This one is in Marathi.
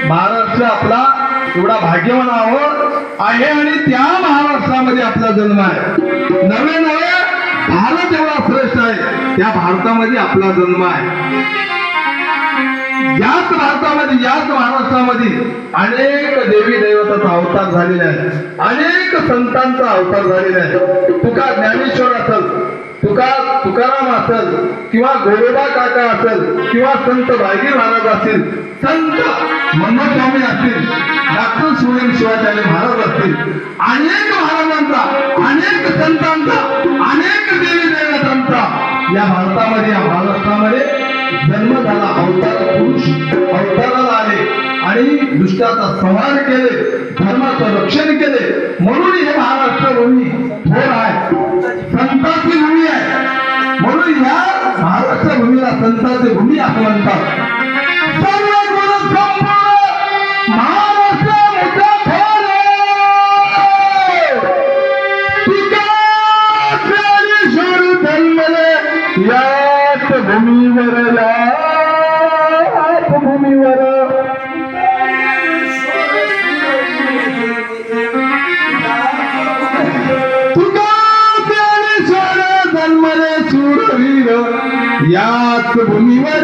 महाराष्ट्र आपला एवढा भाग्यवान आहे आणि त्या महाराष्ट्रामध्ये आपला जन्म आहे. नवे नवे भारत एवढा श्रेष्ठ आहे, त्या भारतामध्ये आपला जन्म आहे. याच भारतामध्ये याच महाराष्ट्रामध्ये अनेक देवी देवतांचा अवतार झालेला आहे, अनेक संतांचा अवतार झालेला आहे. तुका ज्ञानेश्वर असेल, तुकाराम असेल, किंवा गोरोबा काका असेल, किंवा संत भाईगी महाराज असतील, संत मनोस्वामी असतील, डॉक्टर सुरेश शिवाचार्य महाराज असतील, अनेक महाराजांचा, अनेक संतांचा, अनेक देवी देवतांचा या भारतामध्ये, या महाराष्ट्रामध्ये जन्म झाला. अवतार पुरुष अवताराला आले आणि दुष्टाचा संहार केले, धर्माचं रक्षण केले. म्हणून हे महाराष्ट्र भूमी थोर आहे, संतांची भूमी आहे. म्हणून या महाराष्ट्र भूमीला संतांची भूमी असं म्हणतात. सर्व गुण संपूर्ण महाराष्ट्र मोठा थोर तुका ज्ञानेश्वर जन्मले याच भूमीवर, याच भूमीवर. तुका ज्ञानेश्वर जन्मले शूरवीर याच भूमीवर,